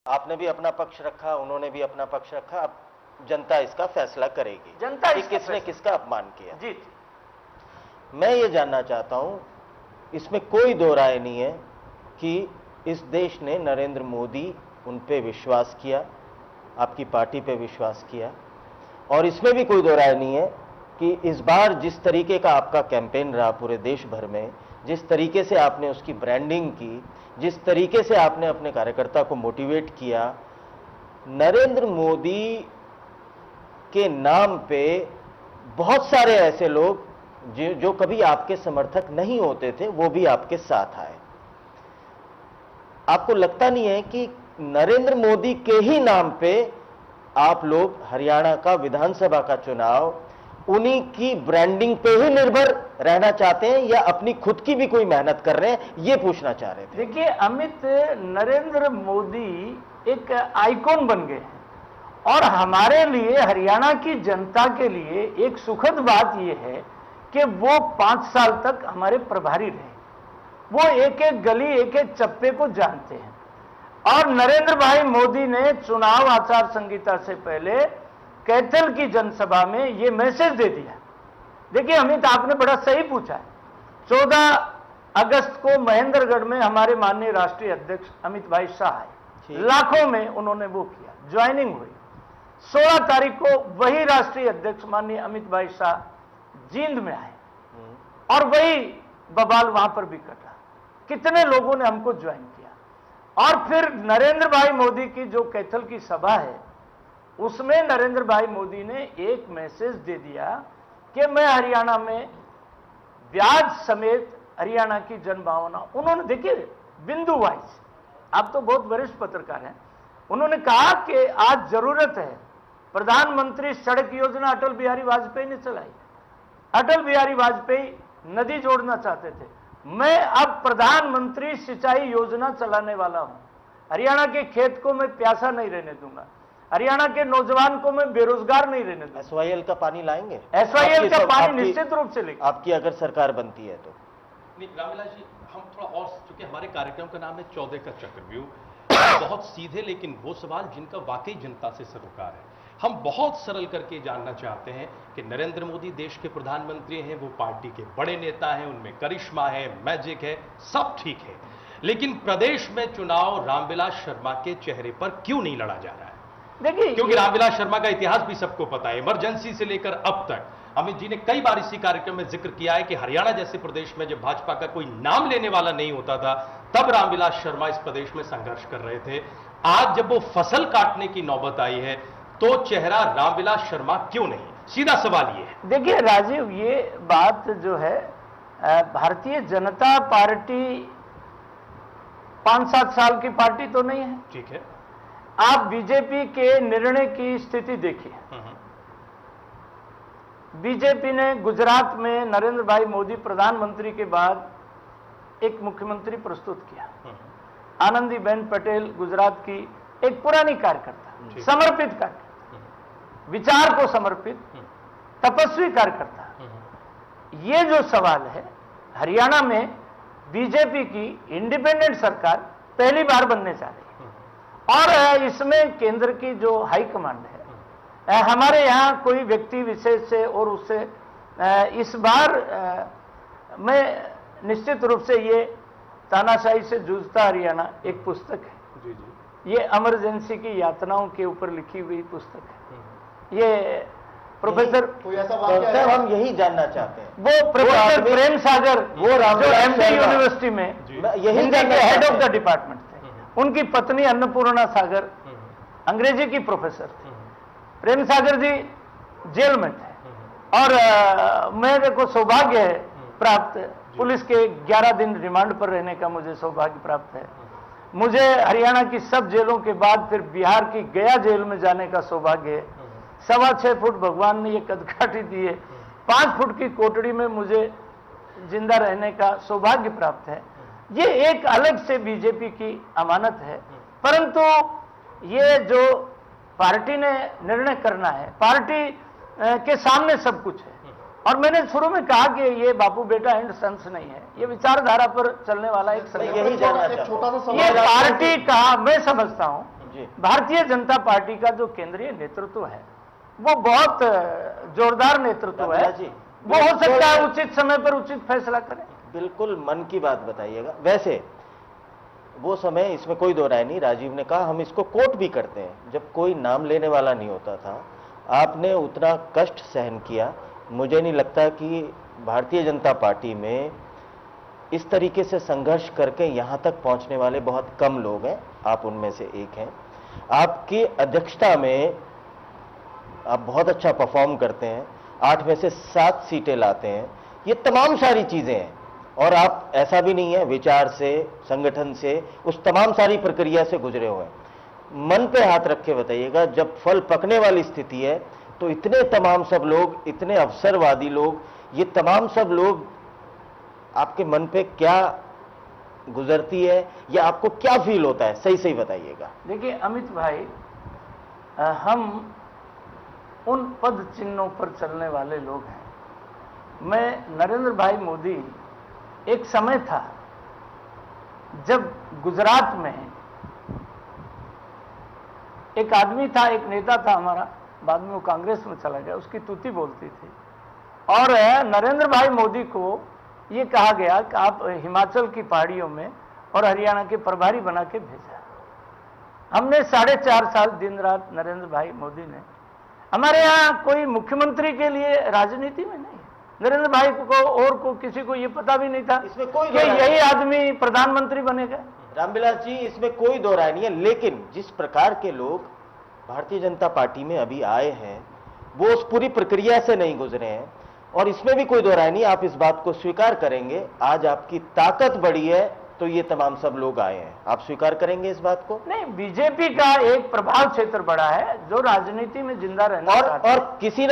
आपने भी अपना पक्ष रखा, उन्होंने भी अपना पक्ष रखा। अब जनता इसका फैसला करेगी, जनता कि किसने किसका अपमान किया। जी। मैं ये जानना चाहता हूं, इसमें कोई दो राय नहीं है कि इस देश ने नरेंद्र मोदी उन पे विश्वास किया, आपकी पार्टी पे विश्वास किया, और इसमें भी कोई दो राय नहीं है कि इस बार जिस तरीके का आपका कैंपेन रहा पूरे देश भर में, जिस तरीके से आपने उसकी ब्रांडिंग की, जिस तरीके से आपने अपने कार्यकर्ता को मोटिवेट किया, नरेंद्र मोदी के नाम पे बहुत सारे ऐसे लोग जो कभी आपके समर्थक नहीं होते थे, वो भी आपके साथ आए। आपको लगता नहीं है कि नरेंद्र मोदी के ही नाम पे आप लोग हरियाणा का विधानसभा का चुनाव उन्हीं की ब्रांडिंग पे ही निर्भर रहना चाहते हैं, या अपनी खुद की भी कोई मेहनत कर रहे हैं, ये पूछना चाह रहे थे। देखिए अमित, नरेंद्र मोदी एक आइकॉन बन गए हैं, और हमारे लिए, हरियाणा की जनता के लिए एक सुखद बात यह है कि वो 5 साल तक हमारे प्रभारी रहे। वो एक एक गली, एक एक चप्पे को जानते हैं। और नरेंद्र भाई मोदी ने चुनाव आचार संहिता से पहले कैथल की जनसभा में ये मैसेज दे दिया। देखिए अमित, आपने बड़ा सही पूछा है। 14 अगस्त को महेंद्रगढ़ में हमारे माननीय राष्ट्रीय अध्यक्ष अमित भाई शाह आए, लाखों में उन्होंने वो किया, ज्वाइनिंग हुई। 16 तारीख को वही राष्ट्रीय अध्यक्ष माननीय अमित भाई शाह जींद में आए, और वही बवाल वहां पर भी कटा। कितने लोगों ने हमको ज्वाइन किया। और फिर नरेंद्र भाई मोदी की जो कैथल की सभा है, उसमें नरेंद्र भाई मोदी ने एक मैसेज दे दिया कि मैं हरियाणा में ब्याज समेत हरियाणा की जनभावना, उन्होंने देखिए बिंदु वाइज, आप तो बहुत वरिष्ठ पत्रकार हैं, उन्होंने कहा कि आज जरूरत है, प्रधानमंत्री सड़क योजना अटल बिहारी वाजपेयी ने चलाई। अटल बिहारी वाजपेयी नदी जोड़ना चाहते थे, मैं अब प्रधानमंत्री सिंचाई योजना चलाने वाला हूं। हरियाणा के खेत को मैं प्यासा नहीं रहने दूंगा, हरियाणा के नौजवान को मैं बेरोजगार नहीं रहने दूंगा। SYL का पानी लाएंगे, SYL का पानी निश्चित रूप से लेंगे, आपकी अगर सरकार बनती है तो। रामविलास जी, हम थोड़ा और, चूंकि हमारे कार्यक्रम का नाम है 14 का चक्रव्यूह, बहुत सीधे लेकिन वो सवाल जिनका वाकई जनता से सरोकार है। हम बहुत सरल करके जानना चाहते हैं कि नरेंद्र मोदी देश के प्रधानमंत्री हैं, वो पार्टी के बड़े नेता हैं, उनमें करिश्मा है, मैजिक है, सब ठीक है, लेकिन प्रदेश में चुनाव रामविलास शर्मा के चेहरे पर क्यों नहीं लड़ा जा रहा है? देखिए, क्योंकि रामविलास शर्मा का इतिहास भी सबको पता है, इमरजेंसी से लेकर अब तक। अमित जी ने कई बार इसी कार्यक्रम में जिक्र किया है कि हरियाणा जैसे प्रदेश में जब भाजपा का कोई नाम लेने वाला नहीं होता था, तब रामविलास शर्मा इस प्रदेश में संघर्ष कर रहे थे। आज जब वो फसल काटने की नौबत आई है, तो चेहरा रामविलास शर्मा क्यों नहीं? सीधा सवाल ये है। देखिए राजीव, ये बात जो है, भारतीय जनता पार्टी 5-7 साल की पार्टी तो नहीं है, ठीक है। आप बीजेपी के निर्णय की स्थिति देखिए। बीजेपी ने गुजरात में नरेंद्र भाई मोदी प्रधानमंत्री के बाद एक मुख्यमंत्री प्रस्तुत किया। आनंदीबेन पटेल गुजरात की एक पुरानी कार्यकर्ता, समर्पित कार्यकर्ता, विचार को समर्पित, तपस्वी कार्यकर्ता। ये जो सवाल है, हरियाणा में बीजेपी की इंडिपेंडेंट सरकार पहली बार बनने जा रही है, और इसमें केंद्र की जो हाईकमांड है, हमारे यहाँ कोई व्यक्ति विशेष से और उससे इस बार मैं निश्चित रूप से ये तानाशाही से जूझता हरियाणा एक पुस्तक है। जी जी। ये इमरजेंसी की यातनाओं के ऊपर लिखी हुई पुस्तक है। ये प्रोफेसर, हम यही जानना चाहते हैं, वो प्रोफेसर प्रेम सागर, वो जो एमडी यूनिवर्सिटी में हिंदी के हेड ऑफ द डिपार्टमेंट थे, उनकी पत्नी अन्नपूर्णा सागर अंग्रेजी की प्रोफेसर थी। प्रेम सागर जी जेल में थे, और मेरे को सौभाग्य है प्राप्त, पुलिस के 11 दिन रिमांड पर रहने का मुझे सौभाग्य प्राप्त है। मुझे हरियाणा की सब जेलों के बाद फिर बिहार की गया जेल में जाने का सौभाग्य है। 6.25 फुट भगवान ने ये कदकाठी दी है, 5 फुट की कोठड़ी में मुझे जिंदा रहने का सौभाग्य प्राप्त है। ये एक अलग से बीजेपी की अमानत है। परंतु ये जो पार्टी ने निर्णय करना है, पार्टी के सामने सब कुछ है। और मैंने शुरू में कहा कि ये बापू बेटा एंड सन्स नहीं है, ये विचारधारा पर चलने वाला एक यही जानना छोटा सा सवाल ये पार्टी का मैं समझता हूं जी। भारतीय जनता पार्टी का जो केंद्रीय नेतृत्व है वो बहुत जोरदार नेतृत्व है। जी, वो हो सकता है उचित समय पर उचित फैसला करें। बिल्कुल मन की बात बताइएगा। वैसे वो समय, इसमें कोई दो राय नहीं, राजीव ने कहा, हम इसको कोट भी करते हैं, जब कोई नाम लेने वाला नहीं होता था आपने उतना कष्ट सहन किया। मुझे नहीं लगता कि भारतीय जनता पार्टी में इस तरीके से संघर्ष करके यहां तक पहुंचने वाले बहुत कम लोग हैं, आप उनमें से एक हैं। आपकी अध्यक्षता में आप बहुत अच्छा परफॉर्म करते हैं, 8 में से 7 सीटें लाते हैं, ये तमाम सारी चीजें हैं। और आप ऐसा भी नहीं है, विचार से, संगठन से, उस तमाम सारी प्रक्रिया से गुजरे हुए हैं। मन पे हाथ रख के बताइएगा, जब फल पकने वाली स्थिति है तो इतने तमाम सब लोग, इतने अवसरवादी लोग, ये तमाम सब लोग आपके मन पे क्या गुजरती है या आपको क्या फील होता है, सही सही बताइएगा। देखिए अमित भाई, हम उन पद चिन्हों पर चलने वाले लोग हैं। मैं नरेंद्र भाई मोदी, एक समय था जब गुजरात में एक आदमी था, एक नेता था हमारा, बाद में वो कांग्रेस में चला गया, उसकी तूती बोलती थी, और नरेंद्र भाई मोदी को ये कहा गया कि आप हिमाचल की पहाड़ियों में और हरियाणा के प्रभारी बना के भेजा। हमने 4.5 साल दिन रात, नरेंद्र भाई मोदी ने, हमारे यहाँ कोई मुख्यमंत्री के लिए राजनीति में नहीं, नरेंद्र भाई को और को किसी को ये पता भी नहीं था इसमें कोई कि यही आदमी प्रधानमंत्री बनेगा। रामविलास जी, इसमें कोई दो राय नहीं है, लेकिन जिस प्रकार के लोग भारतीय जनता पार्टी में अभी आए हैं वो उस पूरी प्रक्रिया से नहीं गुजरे हैं, और इसमें भी कोई दो राय नहीं, आप इस बात को स्वीकार करेंगे। आज आपकी ताकत बढ़ी है तो ये तमाम सब लोग आए हैं, आप स्वीकार करेंगे इस बात को? नहीं, बीजेपी का एक प्रभाव क्षेत्र बढ़ा है जो राजनीति में जिंदा रहना और किसी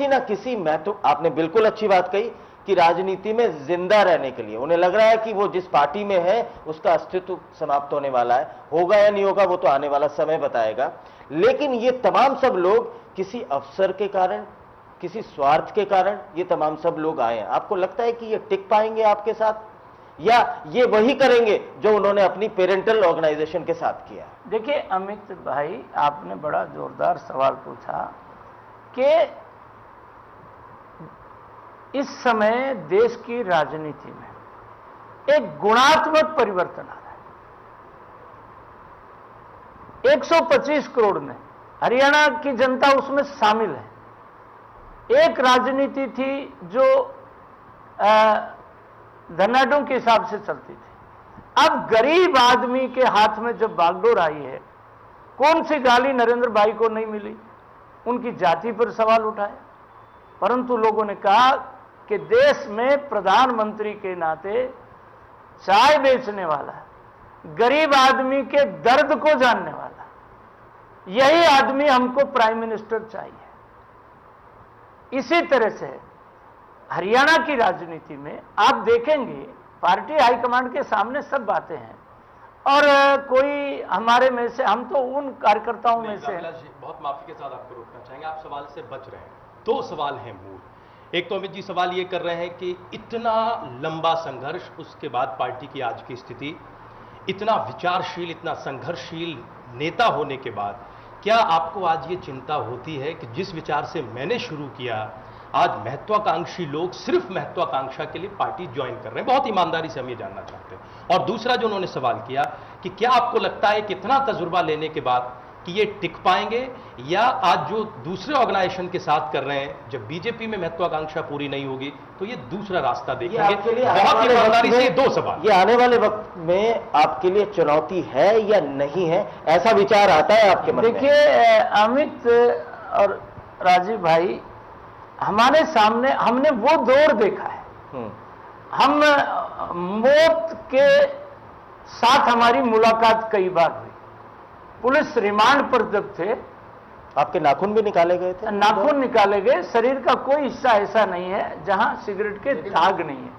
ना किसी महत्व, आपने बिल्कुल अच्छी बात कही कि राजनीति में जिंदा रहने के लिए उन्हें लग रहा है कि वो जिस पार्टी में है उसका अस्तित्व समाप्त होने वाला है, होगा या नहीं होगा वो तो आने वाला समय बताएगा। लेकिन ये तमाम सब लोग किसी अवसर के कारण, किसी स्वार्थ के कारण ये तमाम सब लोग आए हैं। आपको लगता है कि ये टिक पाएंगे आपके साथ, या ये वही करेंगे जो उन्होंने अपनी पेरेंटल ऑर्गेनाइजेशन के साथ किया? देखिए अमित भाई, आपने बड़ा जोरदार सवाल पूछा कि इस समय देश की राजनीति में एक गुणात्मक परिवर्तन आ रहा है। 125 करोड़ में हरियाणा की जनता उसमें शामिल है। एक राजनीति थी जो धनाढ्यों के हिसाब से चलती थी, अब गरीब आदमी के हाथ में जब बागडोर आई है, कौन सी गाली नरेंद्र भाई को नहीं मिली, उनकी जाति पर सवाल उठाया, परंतु लोगों ने कहा कि देश में प्रधानमंत्री के नाते चाय बेचने वाला, गरीब आदमी के दर्द को जानने वाला, यही आदमी हमको प्राइम मिनिस्टर चाहिए। इसी तरह से हरियाणा की राजनीति में आप देखेंगे पार्टी हाईकमांड के सामने सब बातें हैं, और कोई हमारे में से, हम तो उन कार्यकर्ताओं में से, बहुत माफी के साथ आपको रोकना चाहेंगे, आप सवाल से बच रहे हैं। 2 सवाल हैं मूल। एक तो अमित जी सवाल ये कर रहे हैं कि इतना लंबा संघर्ष, उसके बाद पार्टी की आज की स्थिति, इतना विचारशील, इतना संघर्षशील नेता होने के बाद क्या आपको आज ये चिंता होती है कि जिस विचार से मैंने शुरू किया, आज महत्वाकांक्षी लोग सिर्फ महत्वाकांक्षा के लिए पार्टी ज्वाइन कर रहे हैं? बहुत ईमानदारी से हम ये जानना चाहते हैं। और दूसरा जो उन्होंने सवाल किया कि क्या आपको लगता है कि इतना तजुर्बा लेने के बाद कि ये टिक पाएंगे, या आज जो दूसरे ऑर्गेनाइजेशन के साथ कर रहे हैं, जब बीजेपी में महत्वाकांक्षा पूरी नहीं होगी तो ये दूसरा रास्ता देखेंगे? बहुत ईमानदारी से 2 सवाल। ये आने वाले वक्त में आपके लिए चुनौती है या नहीं है, ऐसा विचार आता है आपके मन में? देखिए अमित और राजीव भाई, हमारे सामने हमने वो दौर देखा है। हम मौत के साथ हमारी मुलाकात कई बार हुई। पुलिस रिमांड पर जब थे, आपके नाखून भी निकाले गए थे? नाखून निकाले गए। शरीर का कोई हिस्सा ऐसा नहीं है जहां सिगरेट के दाग नहीं है।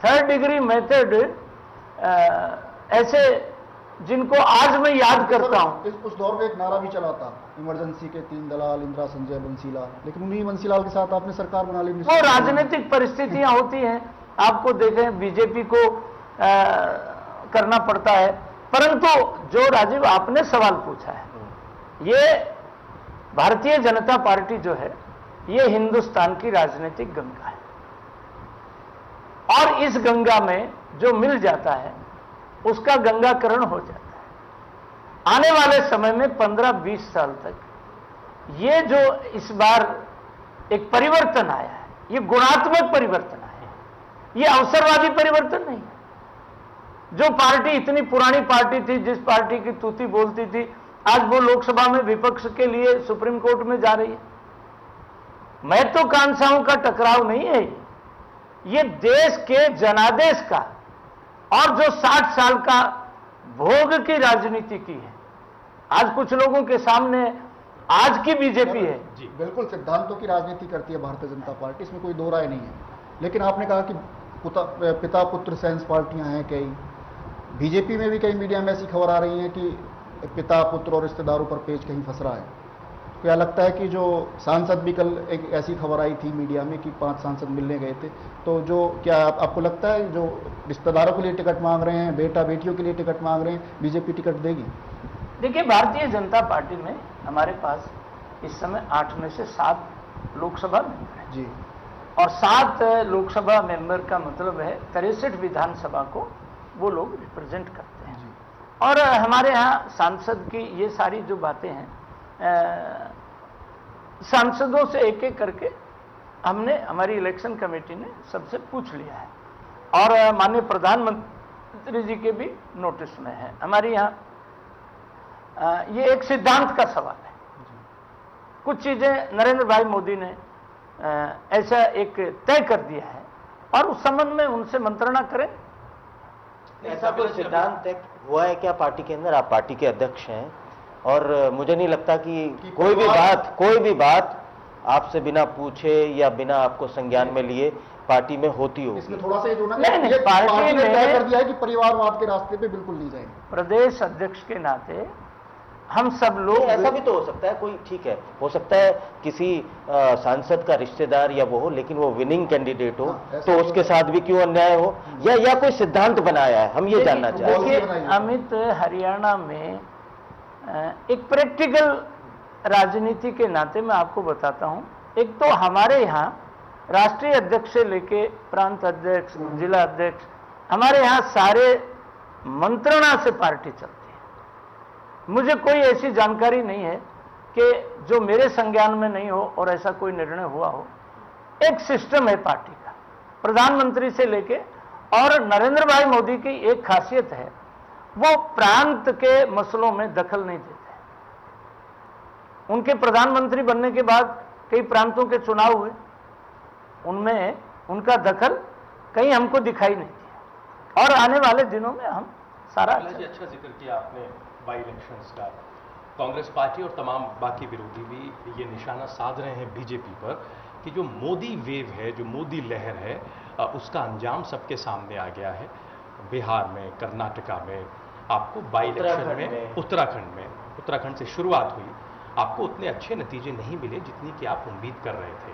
3rd डिग्री मेथड ऐसे जिनको आज मैं याद करता हूं। उस दौर में एक नारा भी चला था, इमरजेंसी के 3 दलाल, इंदिरा, संजय, बंसीलाल, लेकिन उन्हीं बंसीलाल के साथ आपने सरकार बना ली। वो राजनीतिक परिस्थितियां होती हैं, आपको देखें बीजेपी को करना पड़ता है। परंतु जो राजीव आपने सवाल पूछा है, ये भारतीय जनता पार्टी जो है ये हिंदुस्तान की राजनीतिक गंगा है, और इस गंगा में जो मिल जाता है उसका गंगाकरण हो जाता है। आने वाले समय में 15-20 साल तक ये जो इस बार एक परिवर्तन आया है, ये गुणात्मक परिवर्तन आया है, ये अवसरवादी परिवर्तन नहीं है। जो पार्टी इतनी पुरानी पार्टी थी, जिस पार्टी की तूती बोलती थी, आज वो लोकसभा में विपक्ष के लिए सुप्रीम कोर्ट में जा रही है। मैं तो कांसाओं का टकराव नहीं है, ये देश के जनादेश का, और जो 60 साल का भोग की राजनीति की है। आज कुछ लोगों के सामने आज की बीजेपी है। जी बिल्कुल, सिद्धांतों की राजनीति करती है भारतीय जनता पार्टी, इसमें कोई दो राय नहीं है। लेकिन आपने कहा कि पिता पुत्र सेंस पार्टियां हैं कई, बीजेपी में भी कई मीडिया में ऐसी खबर आ रही है कि पिता पुत्र और रिश्तेदारों पर पेच कहीं फंस रहा है। क्या लगता है कि जो सांसद भी, कल एक ऐसी खबर आई थी मीडिया में कि 5 सांसद मिलने गए थे, तो जो क्या आपको लगता है जो रिश्तेदारों के लिए टिकट मांग रहे हैं, बेटा बेटियों के लिए टिकट मांग रहे हैं, बीजेपी टिकट देगी? देखिए, भारतीय जनता पार्टी में हमारे पास इस समय 8 में से 7 लोकसभा मेंबर हैं जी, और 7 लोकसभा मेंबर का मतलब है 63 विधानसभा को वो लोग रिप्रेजेंट करते हैं। और हमारे यहाँ सांसद की ये सारी जो बातें हैं, सांसदों से एक एक करके हमने, हमारी इलेक्शन कमेटी ने सबसे पूछ लिया है, और माननीय प्रधानमंत्री जी के भी नोटिस में है। हमारी यहाँ ये एक सिद्धांत का सवाल है। कुछ चीजें नरेंद्र भाई मोदी ने ऐसा एक तय कर दिया है, और उस संबंध में उनसे मंत्रणा करें। ऐसा कोई सिद्धांत तय हुआ है क्या पार्टी के अंदर? आप पार्टी के अध्यक्ष हैं, और मुझे नहीं लगता कि कोई भी बात आपसे बिना पूछे या बिना आपको संज्ञान में लिए पार्टी में होती होगी। इसमें थोड़ा सा ये जोड़ना, नहीं, पार्टी ने तय कर दिया है कि परिवारवाद के रास्ते पे बिल्कुल नहीं जाएंगे। प्रदेश अध्यक्ष के नाते हम सब लोग, ऐसा भी तो हो सकता है, कोई ठीक है, हो सकता है किसी सांसद का रिश्तेदार या वो हो, लेकिन वो विनिंग कैंडिडेट हो, तो उसके साथ भी क्यों अन्याय हो, या कोई सिद्धांत बनाया है, हम ये जानना चाहते हैं। अमित, हरियाणा में एक प्रैक्टिकल राजनीति के नाते मैं आपको बताता हूं। एक तो हमारे यहाँ राष्ट्रीय अध्यक्ष से लेके प्रांत अध्यक्ष, जिला अध्यक्ष, हमारे यहाँ सारे मंत्रणा से पार्टी चलती है। मुझे कोई ऐसी जानकारी नहीं है कि जो मेरे संज्ञान में नहीं हो और ऐसा कोई निर्णय हुआ हो। एक सिस्टम है पार्टी का, प्रधानमंत्री से लेके, और नरेंद्र भाई मोदी की एक खासियत है, वो प्रांत के मसलों में दखल नहीं देते। उनके प्रधानमंत्री बनने के बाद कई प्रांतों के चुनाव हुए, उनमें उनका दखल कहीं हमको दिखाई नहीं दिया, और आने वाले दिनों में हम सारा अच्छा जिक्र किया आपने बाई इलेक्शंस का। कांग्रेस पार्टी और तमाम बाकी विरोधी भी ये निशाना साध रहे हैं बीजेपी पर कि जो मोदी वेव है, जो मोदी लहर है, उसका अंजाम सबके सामने आ गया है। बिहार में, कर्नाटका में, आपको बाई इलेक्शन में, उत्तराखंड से शुरुआत हुई, आपको उतने अच्छे नतीजे नहीं मिले जितनी कि आप उम्मीद कर रहे थे।